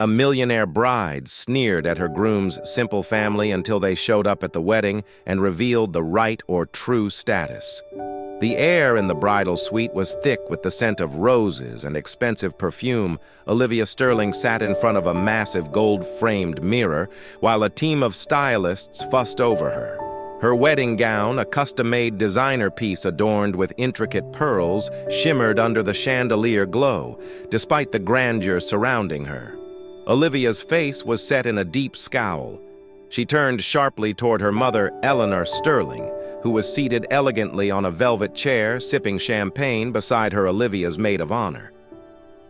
A millionaire bride sneered at her groom's simple family until they showed up at the wedding and revealed the right or true status. The air in the bridal suite was thick with the scent of roses and expensive perfume. Olivia Sterling sat in front of a massive gold-framed mirror while a team of stylists fussed over her. Her wedding gown, a custom-made designer piece adorned with intricate pearls, shimmered under the chandelier glow, despite the grandeur surrounding her. Olivia's face was set in a deep scowl. She turned sharply toward her mother, Eleanor Sterling, who was seated elegantly on a velvet chair, sipping champagne beside her Olivia's maid of honor.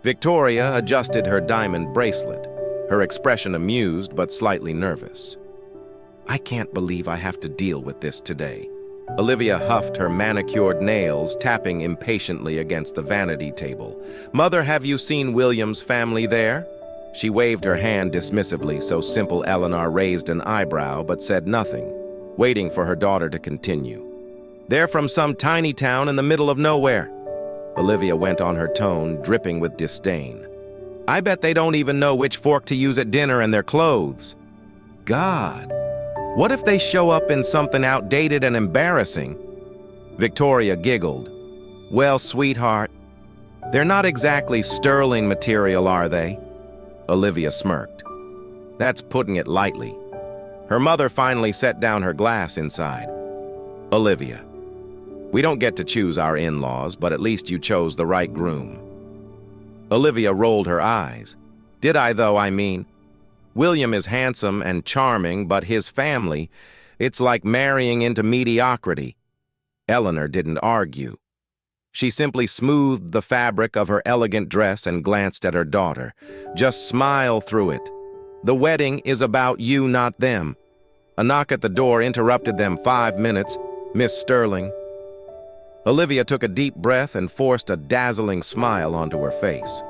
Victoria adjusted her diamond bracelet, her expression amused but slightly nervous. "I can't believe I have to deal with this today." Olivia huffed her manicured nails, tapping impatiently against the vanity table. "Mother, have you seen William's family there?" She waved her hand dismissively, so simple Eleanor raised an eyebrow but said nothing, waiting for her daughter to continue. "They're from some tiny town in the middle of nowhere." Olivia went on, her tone dripping with disdain. "I bet they don't even know which fork to use at dinner and their clothes. God, what if they show up in something outdated and embarrassing?" Victoria giggled. "Well, sweetheart, they're not exactly sterling material, are they?" Olivia smirked. "That's putting it lightly." Her mother finally set down her glass inside. "Olivia, we don't get to choose our in-laws, but at least you chose the right groom." Olivia rolled her eyes. "Did I, though? I mean, William is handsome and charming, but his family, it's like marrying into mediocrity." Eleanor didn't argue. She simply smoothed the fabric of her elegant dress and glanced at her daughter. "Just smile through it. The wedding is about you, not them." A knock at the door interrupted them. "5 minutes, Miss Sterling." Olivia took a deep breath and forced a dazzling smile onto her face.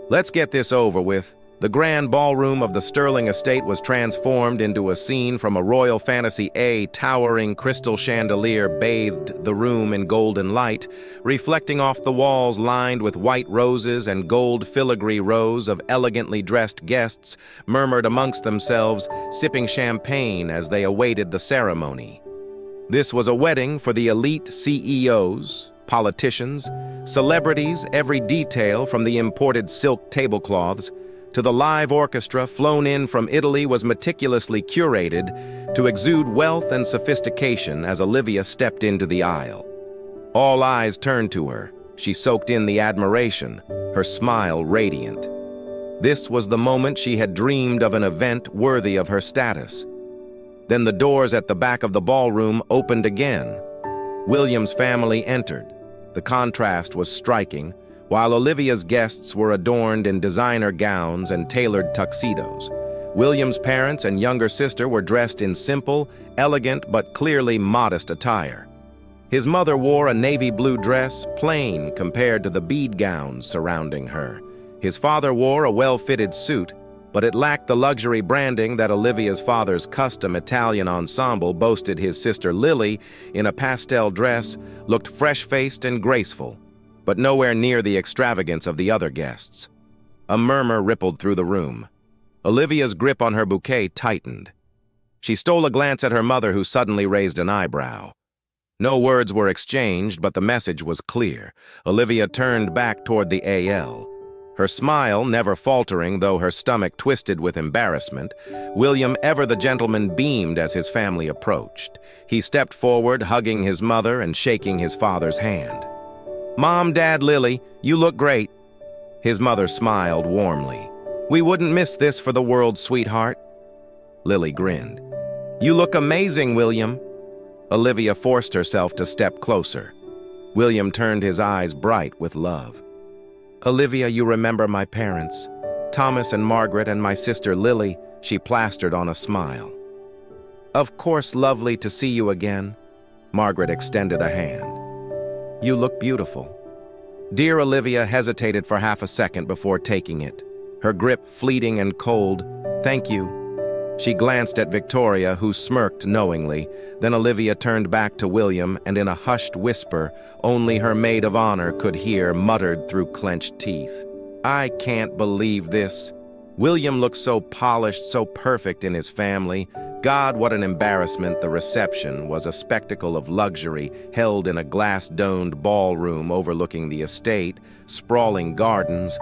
"Let's get this over with." The grand ballroom of the Sterling estate was transformed into a scene from a royal fantasy. A towering crystal chandelier bathed the room in golden light, reflecting off the walls lined with white roses, and gold filigree rows of elegantly dressed guests murmured amongst themselves, sipping champagne as they awaited the ceremony. This was a wedding for the elite CEOs, politicians, celebrities. Every detail, from the imported silk tablecloths to the live orchestra flown in from Italy, was meticulously curated to exude wealth and sophistication as Olivia stepped into the aisle. All eyes turned to her. She soaked in the admiration, her smile radiant. This was the moment she had dreamed of, an event worthy of her status. Then the doors at the back of the ballroom opened again. William's family entered. The contrast was striking. While Olivia's guests were adorned in designer gowns and tailored tuxedos, William's parents and younger sister were dressed in simple, elegant, but clearly modest attire. His mother wore a navy blue dress, plain compared to the bead gowns surrounding her. His father wore a well-fitted suit, but it lacked the luxury branding that Olivia's father's custom Italian ensemble boasted. His sister Lily, in a pastel dress, looked fresh-faced and graceful, but nowhere near the extravagance of the other guests. A murmur rippled through the room. Olivia's grip on her bouquet tightened. She stole a glance at her mother, who suddenly raised an eyebrow. No words were exchanged, but the message was clear. Olivia turned back toward the AL. Her smile never faltering, though her stomach twisted with embarrassment. William, ever the gentleman, beamed as his family approached. He stepped forward, hugging his mother and shaking his father's hand. "Mom, Dad, Lily, you look great." His mother smiled warmly. "We wouldn't miss this for the world, sweetheart." Lily grinned. "You look amazing, William." Olivia forced herself to step closer. William turned, his eyes bright with love. "Olivia, you remember my parents, Thomas and Margaret, and my sister Lily," she plastered on a smile. "Of course, lovely to see you again." Margaret extended a hand. "You look beautiful." Dear Olivia hesitated for half a second before taking it, her grip fleeting and cold. "Thank you." She glanced at Victoria, who smirked knowingly. Then Olivia turned back to William, and in a hushed whisper only her maid of honor could hear, muttered through clenched teeth, "I can't believe this." William looked so polished, so perfect in his family. God, what an embarrassment. The reception was a spectacle of luxury held in a glass-domed ballroom overlooking the estate, sprawling gardens.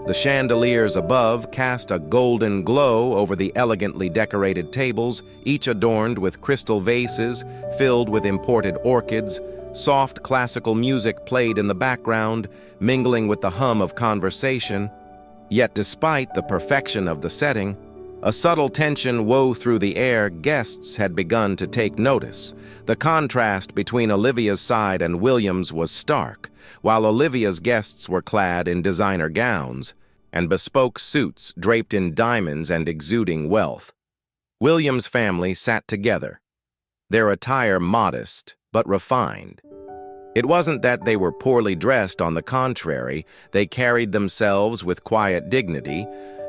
The chandeliers above cast a golden glow over the elegantly decorated tables, each adorned with crystal vases filled with imported orchids. Soft classical music played in the background, mingling with the hum of conversation. Yet despite the perfection of the setting, a subtle tension wove through the air. Guests had begun to take notice. The contrast between Olivia's side and William's was stark. While Olivia's guests were clad in designer gowns and bespoke suits draped in diamonds and exuding wealth, William's family sat together, their attire modest but refined. It wasn't that they were poorly dressed, on the contrary, they carried themselves with quiet dignity,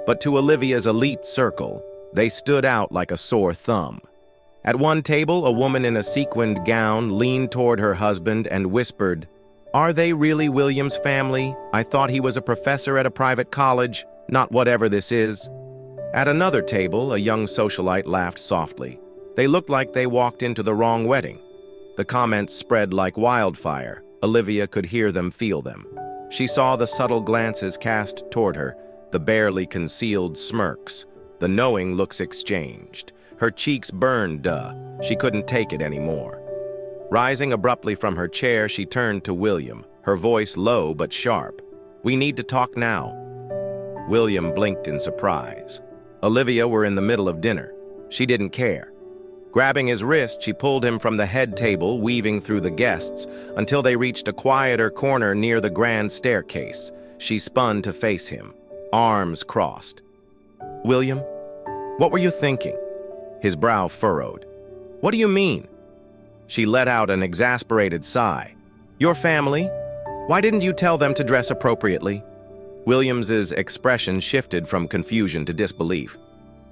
but to Olivia's elite circle, they stood out like a sore thumb. At one table, a woman in a sequined gown leaned toward her husband and whispered, "Are they really William's family? I thought he was a professor at a private college, not whatever this is." At another table, a young socialite laughed softly. They looked like they walked into the wrong wedding. The comments spread like wildfire. Olivia could hear them, feel them. She saw the subtle glances cast toward her, the barely concealed smirks, the knowing looks exchanged. Her cheeks burned. She couldn't take it anymore. Rising abruptly from her chair, she turned to William, her voice low but sharp. "We need to talk now." William blinked in surprise. Olivia were in the middle of dinner. She didn't care. Grabbing his wrist, she pulled him from the head table, weaving through the guests, until they reached a quieter corner near the grand staircase. She spun to face him, arms crossed. "William, what were you thinking?" His brow furrowed. "What do you mean?" She let out an exasperated sigh. "Your family? Why didn't you tell them to dress appropriately?" Williams's expression shifted from confusion to disbelief.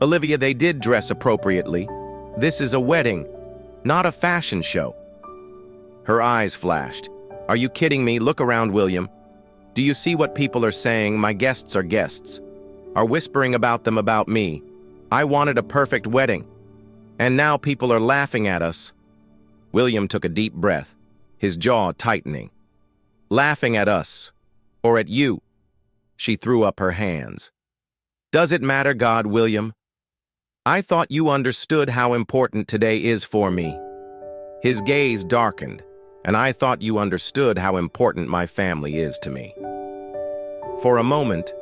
"Olivia, they did dress appropriately. This is a wedding, not a fashion show." Her eyes flashed. "Are you kidding me? Look around, William. Do you see what people are saying? My guests are guests. Are whispering about them about me. I wanted a perfect wedding. And now people are laughing at us." William took a deep breath, his jaw tightening. "Laughing at us. Or at you." She threw up her hands. "Does it matter, God, William? I thought you understood how important today is for me." His gaze darkened, "And I thought you understood how important my family is to me." For a moment,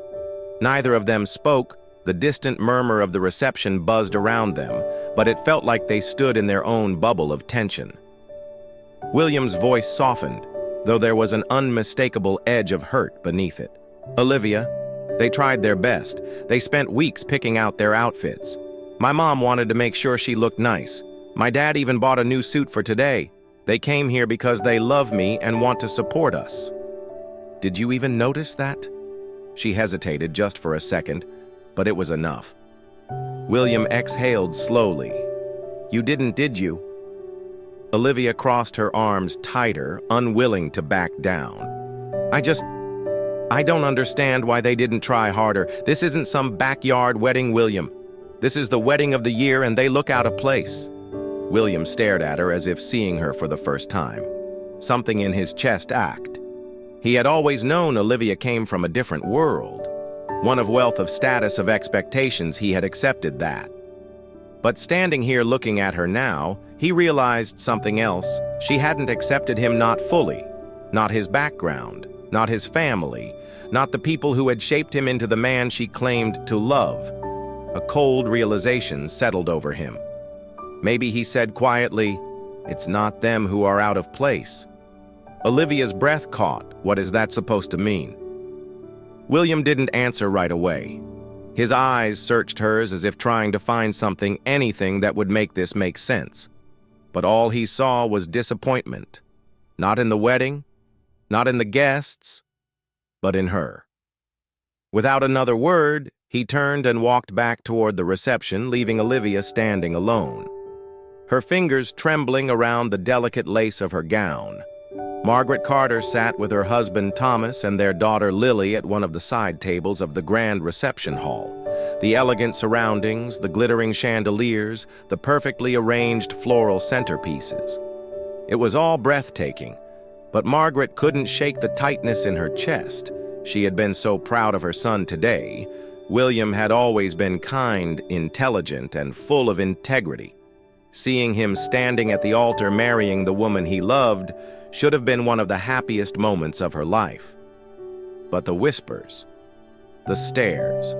neither of them spoke. The distant murmur of the reception buzzed around them, but it felt like they stood in their own bubble of tension. William's voice softened, though there was an unmistakable edge of hurt beneath it. "Olivia, they tried their best. They spent weeks picking out their outfits. My mom wanted to make sure she looked nice. My dad even bought a new suit for today. They came here because they love me and want to support us." "Did you even notice that?" She hesitated just for a second, but it was enough. William exhaled slowly. "You didn't, did you?" Olivia crossed her arms tighter, unwilling to back down. I don't understand why they didn't try harder. This isn't some backyard wedding, William. This is the wedding of the year, and they look out of place." William stared at her as if seeing her for the first time. Something in his chest ached. He had always known Olivia came from a different world. One of wealth, of status, of expectations. He had accepted that. But standing here looking at her now, he realized something else. She hadn't accepted him, not fully. Not his background, not his family, not the people who had shaped him into the man she claimed to love. A cold realization settled over him. Maybe he said quietly, "It's not them who are out of place." Olivia's breath caught. What is that supposed to mean? William didn't answer right away. His eyes searched hers as if trying to find something, anything that would make this make sense. But all he saw was disappointment. Not in the wedding, not in the guests, but in her. Without another word, he turned and walked back toward the reception, leaving Olivia standing alone, her fingers trembling around the delicate lace of her gown. Margaret Carter sat with her husband Thomas and their daughter Lily at one of the side tables of the grand reception hall. The elegant surroundings, the glittering chandeliers, the perfectly arranged floral centerpieces. It was all breathtaking, but Margaret couldn't shake the tightness in her chest. She had been so proud of her son today. William had always been kind, intelligent, and full of integrity. Seeing him standing at the altar marrying the woman he loved should have been one of the happiest moments of her life. But the whispers, the stares,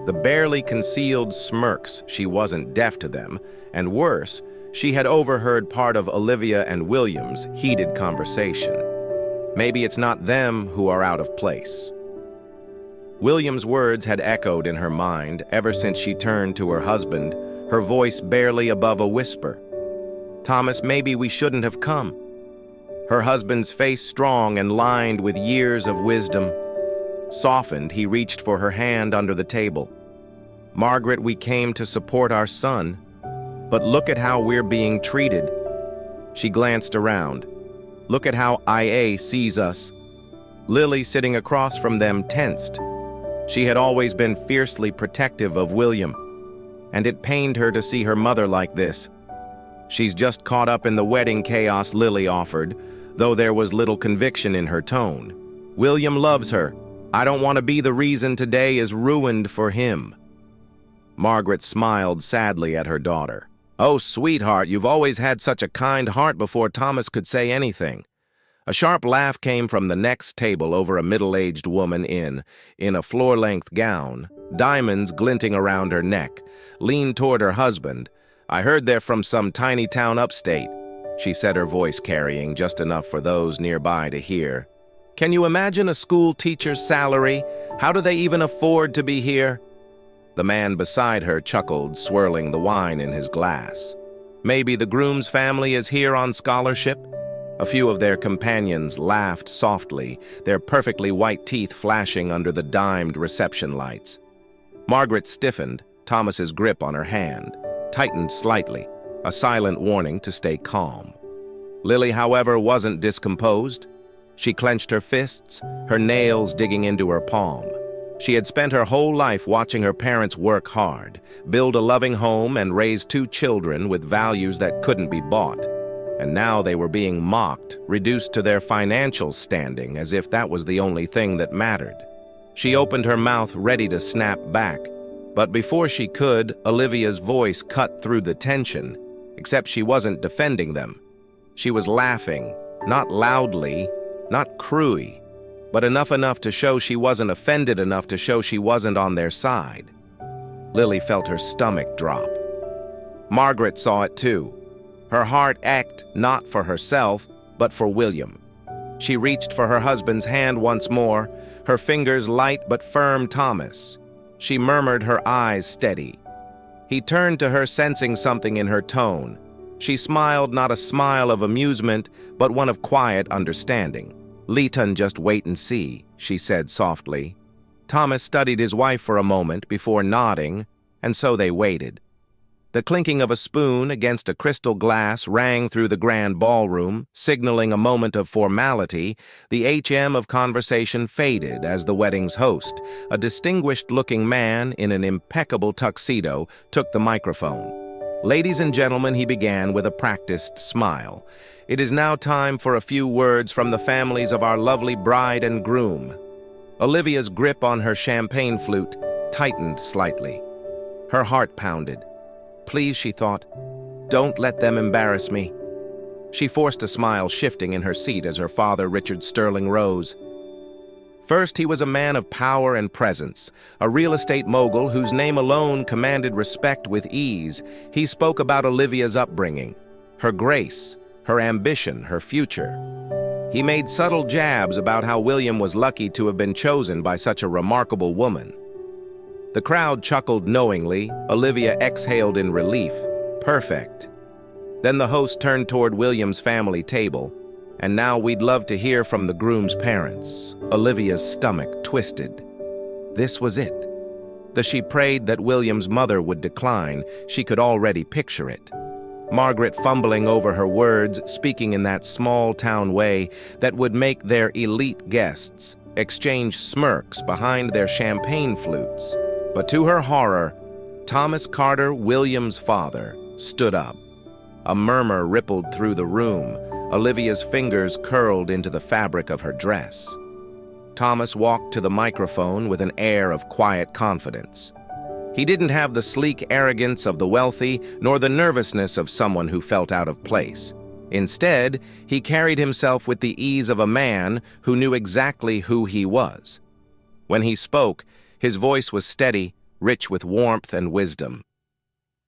the barely concealed smirks, she wasn't deaf to them, and worse, she had overheard part of Olivia and William's heated conversation. Maybe it's not them who are out of place. William's words had echoed in her mind ever since she turned to her husband, her voice barely above a whisper. "Thomas, maybe we shouldn't have come." Her husband's face strong and lined with years of wisdom. Softened, he reached for her hand under the table. "Margaret, we came to support our son, but look at how we're being treated." She glanced around. "Look at how IA sees us." Lily, sitting across from them, tensed. She had always been fiercely protective of William, and it pained her to see her mother like this. "She's just caught up in the wedding chaos," Lily offered, though there was little conviction in her tone. "William loves her. I don't want to be the reason today is ruined for him." Margaret smiled sadly at her daughter. "Oh, sweetheart, you've always had such a kind heart," before Thomas could say anything. A sharp laugh came from the next table over a middle-aged woman in a floor-length gown, diamonds glinting around her neck, leaned toward her husband. "I heard they're from some tiny town upstate," she said, her voice carrying just enough for those nearby to hear. "Can you imagine a school teacher's salary? How do they even afford to be here?" The man beside her chuckled, swirling the wine in his glass. "Maybe the Groom's family is here on scholarship?" A few of their companions laughed softly, their perfectly white teeth flashing under the dimed reception lights. Margaret stiffened, Thomas's grip on her hand tightened slightly, a silent warning to stay calm. Lily, however, wasn't discomposed. She clenched her fists, her nails digging into her palm. She had spent her whole life watching her parents work hard, build a loving home, and raise 2 children with values that couldn't be bought. And now they were being mocked, reduced to their financial standing, as if that was the only thing that mattered. She opened her mouth, ready to snap back. But before she could, Olivia's voice cut through the tension, except she wasn't defending them. She was laughing, not loudly, not cruy, but enough to show she wasn't offended, enough to show she wasn't on their side. Lily felt her stomach drop. Margaret saw it too. Her heart ached not for herself, but for William. She reached for her husband's hand once more, her fingers light but firm. "Thomas." She murmured, her eyes steady. He turned to her, sensing something in her tone. She smiled, not a smile of amusement, but one of quiet understanding. "Leighton, just wait and see," she said softly. Thomas studied his wife for a moment before nodding, and so they waited. The clinking of a spoon against a crystal glass rang through the grand ballroom, signaling a moment of formality. The HM of conversation faded as the wedding's host, a distinguished-looking man in an impeccable tuxedo, took the microphone. "Ladies and gentlemen," he began with a practiced smile, "it is now time for a few words from the families of our lovely bride and groom." Olivia's grip on her champagne flute tightened slightly. Her heart pounded. "Please," she thought, "don't let them embarrass me." She forced a smile, shifting in her seat as her father, Richard Sterling, rose. First, he was a man of power and presence, a real estate mogul whose name alone commanded respect with ease. He spoke about Olivia's upbringing, her grace, her ambition, her future. He made subtle jabs about how William was lucky to have been chosen by such a remarkable woman. The crowd chuckled knowingly. Olivia exhaled in relief. Perfect. Then the host turned toward William's family table. "And now we'd love to hear from the groom's parents." Olivia's stomach twisted. This was it. Though she prayed that William's mother would decline, she could already picture it. Margaret fumbling over her words, speaking in that small-town way that would make their elite guests exchange smirks behind their champagne flutes. But to her horror, Thomas Carter, William's father, stood up. A murmur rippled through the room. Olivia's fingers curled into the fabric of her dress. Thomas walked to the microphone with an air of quiet confidence. He didn't have the sleek arrogance of the wealthy, nor the nervousness of someone who felt out of place. Instead, he carried himself with the ease of a man who knew exactly who he was. When he spoke, his voice was steady, rich with warmth and wisdom.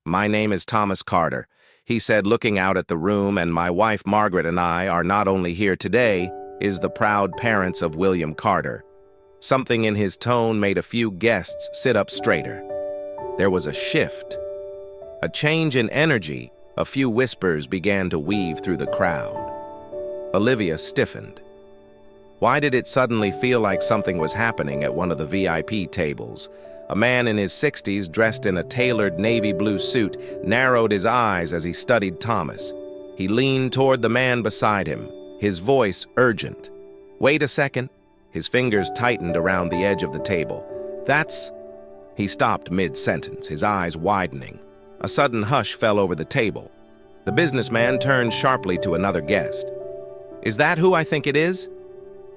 "My name is Thomas Carter," he said, looking out at the room, "and my wife Margaret and I are not only here today, is the proud parents of William Carter." Something in his tone made a few guests sit up straighter. There was a shift, a change in energy. A few whispers began to weave through the crowd. Olivia stiffened. Why did it suddenly feel like something was happening at one of the VIP tables? A man in his 60s, dressed in a tailored navy blue suit, narrowed his eyes as he studied Thomas. He leaned toward the man beside him, his voice urgent. "Wait a second." His fingers tightened around the edge of the table. "That's—" He stopped mid-sentence, his eyes widening. A sudden hush fell over the table. The businessman turned sharply to another guest. "Is that who I think it is?"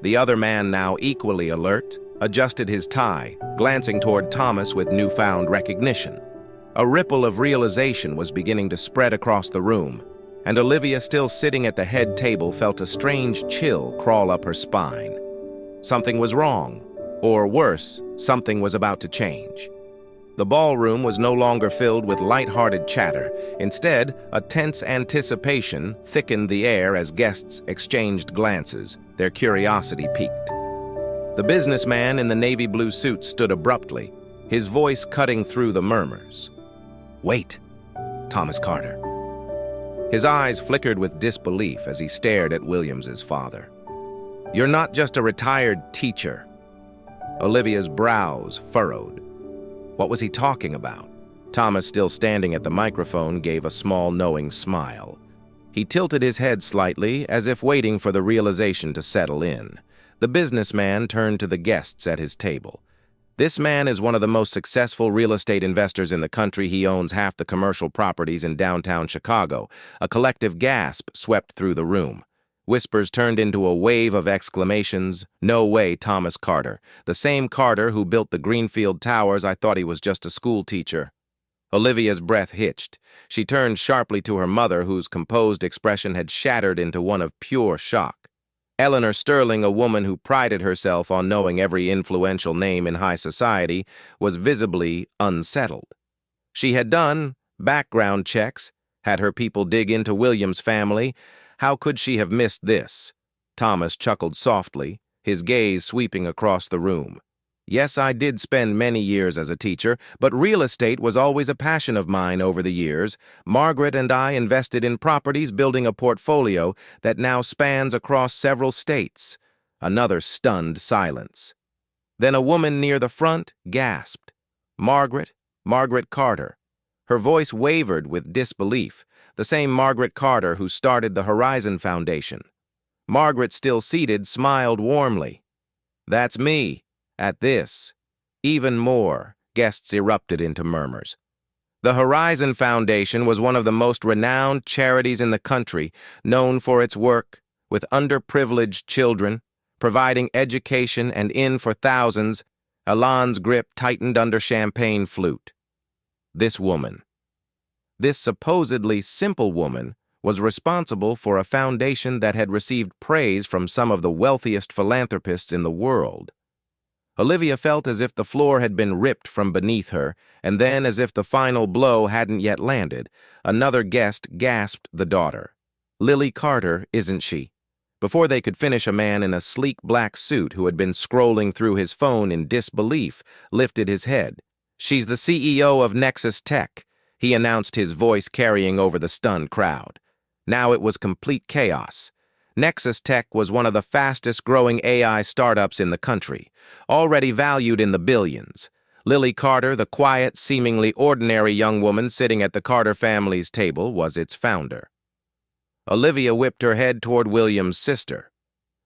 The other man, now equally alert, adjusted his tie, glancing toward Thomas with newfound recognition. A ripple of realization was beginning to spread across the room, and Olivia, still sitting at the head table, felt a strange chill crawl up her spine. Something was wrong, or worse, something was about to change. The ballroom was no longer filled with light-hearted chatter. Instead, a tense anticipation thickened the air as guests exchanged glances, their curiosity piqued. The businessman in the navy blue suit stood abruptly, his voice cutting through the murmurs. "Wait, Thomas Carter." His eyes flickered with disbelief as he stared at Williams's father. "You're not just a retired teacher." Olivia's brows furrowed. What was he talking about? Thomas, still standing at the microphone, gave a small, knowing smile. He tilted his head slightly, as if waiting for the realization to settle in. The businessman turned to the guests at his table. "This man is one of the most successful real estate investors in the country. He owns half the commercial properties in downtown Chicago." A collective gasp swept through the room. Whispers turned into a wave of exclamations. "No way, Thomas Carter. The same Carter who built the Greenfield Towers. I thought he was just a school teacher." Olivia's breath hitched. She turned sharply to her mother, whose composed expression had shattered into one of pure shock. Eleanor Sterling, a woman who prided herself on knowing every influential name in high society, was visibly unsettled. She had done background checks, had her people dig into William's family. How could she have missed this? Thomas chuckled softly, his gaze sweeping across the room. "Yes, I did spend many years as a teacher, but real estate was always a passion of mine over the years. Margaret and I invested in properties, building a portfolio that now spans across several states." Another stunned silence. Then a woman near the front gasped. Margaret Carter." Her voice wavered with disbelief. The same Margaret Carter who started the Horizon Foundation. Margaret, still seated, smiled warmly. "That's me." At this, even more guests erupted into murmurs. The Horizon Foundation was one of the most renowned charities in the country, known for its work with underprivileged children, providing education and inn for thousands. Alain's grip tightened under champagne flute. This woman, this supposedly simple woman, was responsible for a foundation that had received praise from some of the wealthiest philanthropists in the world. Olivia felt as if the floor had been ripped from beneath her, and then, as if the final blow hadn't yet landed, another guest gasped the daughter. "Lily Carter, isn't she?" Before they could finish, a man in a sleek black suit who had been scrolling through his phone in disbelief lifted his head. "She's the CEO of Nexus Tech," he announced, his voice carrying over the stunned crowd. Now it was complete chaos. Nexus Tech was one of the fastest-growing AI startups in the country, already valued in the billions. Lily Carter, the quiet, seemingly ordinary young woman sitting at the Carter family's table, was its founder. Olivia whipped her head toward William's sister.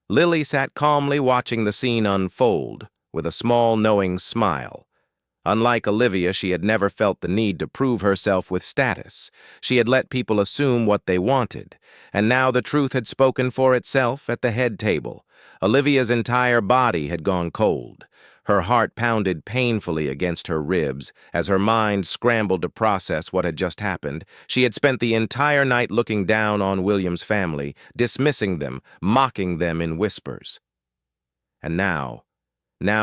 Lily sat calmly watching the scene unfold, with a small, knowing smile. Unlike Olivia, she had never felt the need to prove herself with status. She had let people assume what they wanted, and now the truth had spoken for itself at the head table. Olivia's entire body had gone cold. Her heart pounded painfully against her ribs as her mind scrambled to process what had just happened. She had spent the entire night looking down on William's family, dismissing them, mocking them in whispers. And now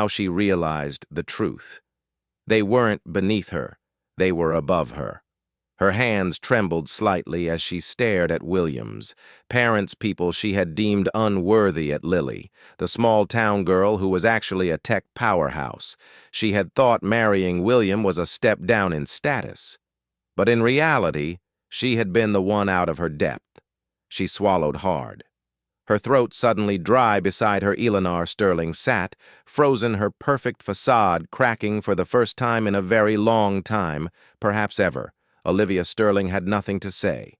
she realized the truth. They weren't beneath her, they were above her. Her hands trembled slightly as she stared at Williams, people she had deemed unworthy at Lily, the small-town girl who was actually a tech powerhouse. She had thought marrying William was a step down in status. But in reality, she had been the one out of her depth. She swallowed hard. Her throat suddenly dry beside her Eleanor Sterling sat, frozen, her perfect facade cracking for the first time in a very long time, perhaps ever. Olivia Sterling had nothing to say.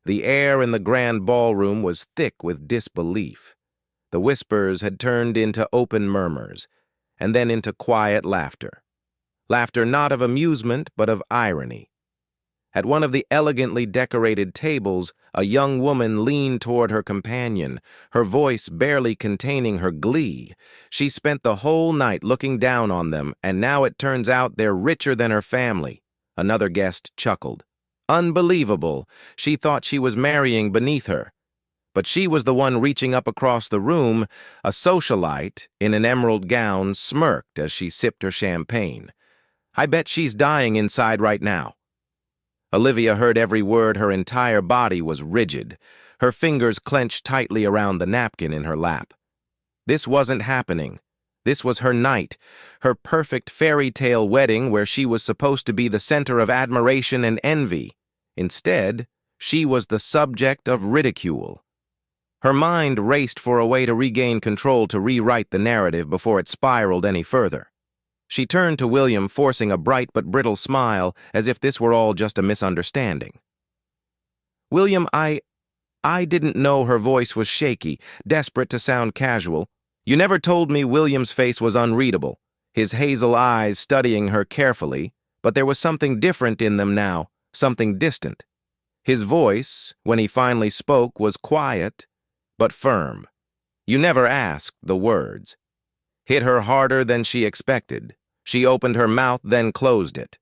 The air in the grand ballroom was thick with disbelief. The whispers had turned into open murmurs, and then into quiet laughter. Laughter not of amusement, but of irony. At one of the elegantly decorated tables, a young woman leaned toward her companion, her voice barely containing her glee. She spent the whole night looking down on them, and now it turns out they're richer than her family. Another guest chuckled. Unbelievable. She thought she was marrying beneath her. But she was the one reaching up across the room. A socialite in an emerald gown smirked as she sipped her champagne. I bet she's dying inside right now. Olivia heard every word. Her entire body was rigid. Her fingers clenched tightly around the napkin in her lap. This wasn't happening. This was her night, her perfect fairy tale wedding where she was supposed to be the center of admiration and envy. Instead, she was the subject of ridicule. Her mind raced for a way to regain control, to rewrite the narrative before it spiraled any further. She turned to William, forcing a bright but brittle smile, as if this were all just a misunderstanding. William, I didn't know. Her voice was shaky, desperate to sound casual. You never told me. William's face was unreadable, his hazel eyes studying her carefully, but there was something different in them now, something distant. His voice, when he finally spoke, was quiet, but firm. You never asked. The words hit her harder than she expected. She opened her mouth, then closed it.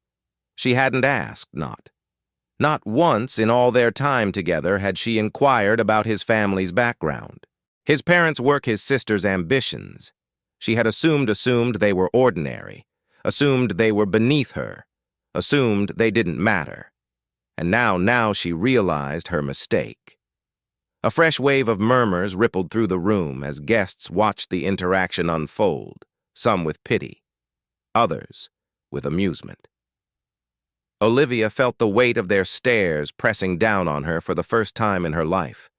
She hadn't asked, Not once in all their time together had she inquired about his family's background. His parents' work, his sister's ambitions. She had assumed they were ordinary, assumed they were beneath her, assumed they didn't matter. And now she realized her mistake. A fresh wave of murmurs rippled through the room as guests watched the interaction unfold, some with pity, others with amusement. Olivia felt the weight of their stares pressing down on her for the first time in her life.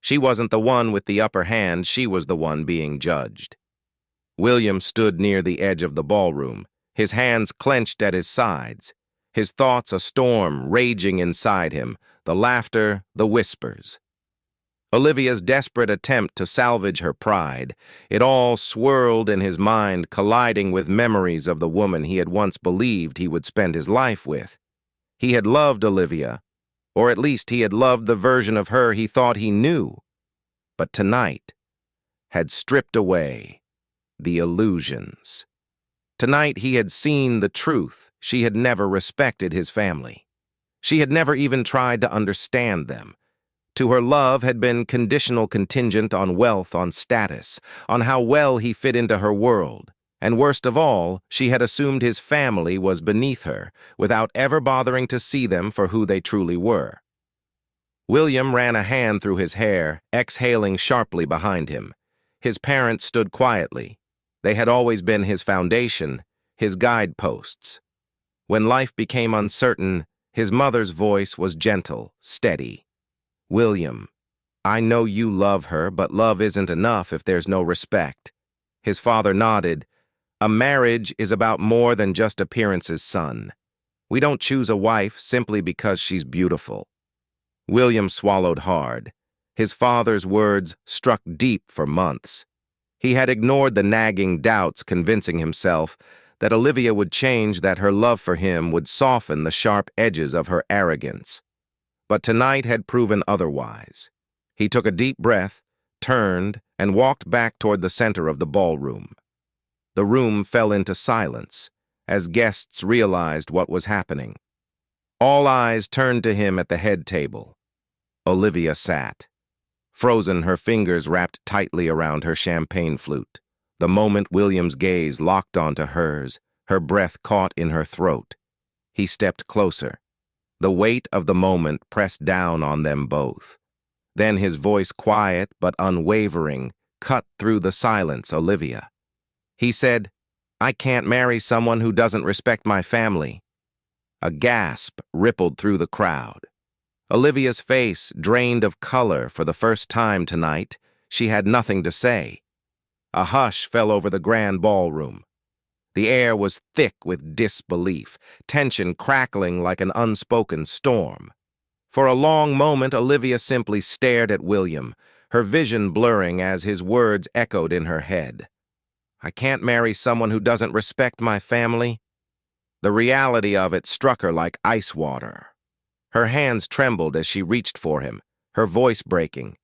She wasn't the one with the upper hand, she was the one being judged. William stood near the edge of the ballroom, his hands clenched at his sides, his thoughts a storm raging inside him, the laughter, the whispers. Olivia's desperate attempt to salvage her pride, it all swirled in his mind, colliding with memories of the woman he had once believed he would spend his life with. He had loved Olivia, or at least he had loved the version of her he thought he knew, but tonight had stripped away the illusions. Tonight he had seen the truth. She had never respected his family. She had never even tried to understand them. To her, love had been conditional, contingent on wealth, on status, on how well he fit into her world. And worst of all, she had assumed his family was beneath her, without ever bothering to see them for who they truly were. William ran a hand through his hair, exhaling sharply behind him. His parents stood quietly. They had always been his foundation, his guideposts. When life became uncertain, his mother's voice was gentle, steady. William, I know you love her, but love isn't enough if there's no respect. His father nodded. A marriage is about more than just appearances, son. We don't choose a wife simply because she's beautiful. William swallowed hard. His father's words struck deep for months. He had ignored the nagging doubts, convincing himself that Olivia would change, that her love for him would soften the sharp edges of her arrogance. But tonight had proven otherwise. He took a deep breath, turned, and walked back toward the center of the ballroom. The room fell into silence as guests realized what was happening. All eyes turned to him at the head table. Olivia sat, frozen, her fingers wrapped tightly around her champagne flute. The moment William's gaze locked onto hers, her breath caught in her throat. He stepped closer. The weight of the moment pressed down on them both. Then his voice, quiet but unwavering, cut through the silence. "Olivia," he said, "I can't marry someone who doesn't respect my family." A gasp rippled through the crowd. Olivia's face drained of color for the first time tonight. She had nothing to say. A hush fell over the grand ballroom. The air was thick with disbelief, tension crackling like an unspoken storm. For a long moment, Olivia simply stared at William, her vision blurring as his words echoed in her head. "I can't marry someone who doesn't respect my family." The reality of it struck her like ice water. Her hands trembled as she reached for him, her voice breaking.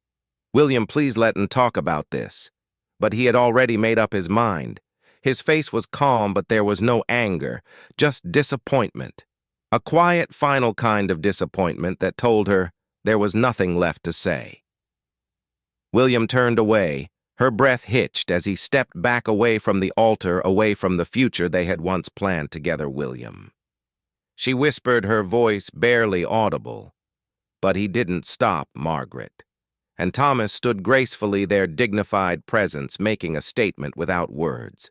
"William, please let him talk about this." But he had already made up his mind. His face was calm, but there was no anger, just disappointment. A quiet, final kind of disappointment that told her there was nothing left to say. William turned away. Her breath hitched as he stepped back away from the altar, away from the future they had once planned together. "William," she whispered, her voice barely audible. But he didn't stop Margaret. And Thomas stood gracefully, their dignified presence making a statement without words.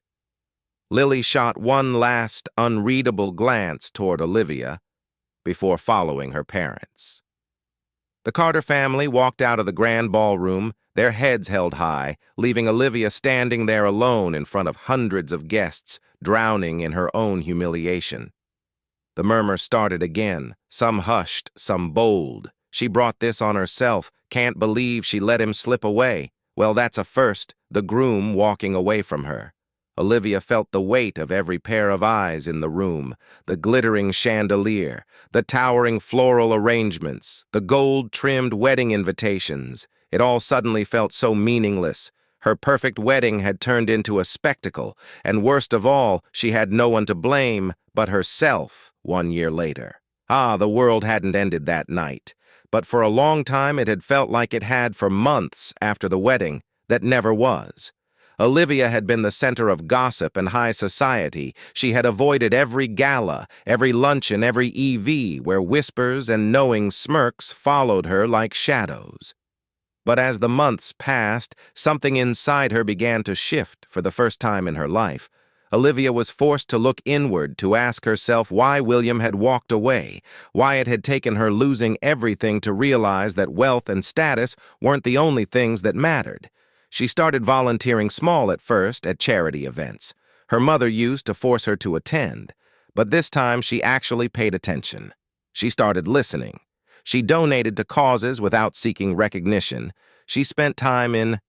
Lily shot one last, unreadable glance toward Olivia before following her parents. The Carter family walked out of the grand ballroom, their heads held high, leaving Olivia standing there alone in front of hundreds of guests, drowning in her own humiliation. The murmur started again, some hushed, some bold. "She brought this on herself. Can't believe she let him slip away." "Well, that's a first," the groom walking away from her. Olivia felt the weight of every pair of eyes in the room, the glittering chandelier, the towering floral arrangements, the gold-trimmed wedding invitations. It all suddenly felt so meaningless. Her perfect wedding had turned into a spectacle, and worst of all, she had no one to blame but herself 1 year later. The world hadn't ended that night. But for a long time it had felt like it had for months after the wedding that never was. Olivia had been the center of gossip and high society. She had avoided every gala, every luncheon, every EV, where whispers and knowing smirks followed her like shadows. But as the months passed, something inside her began to shift for the first time in her life. Olivia was forced to look inward, to ask herself why William had walked away, why it had taken her losing everything to realize that wealth and status weren't the only things that mattered. She started volunteering small at first at charity events. Her mother used to force her to attend, but this time she actually paid attention. She started listening. She donated to causes without seeking recognition. She spent time in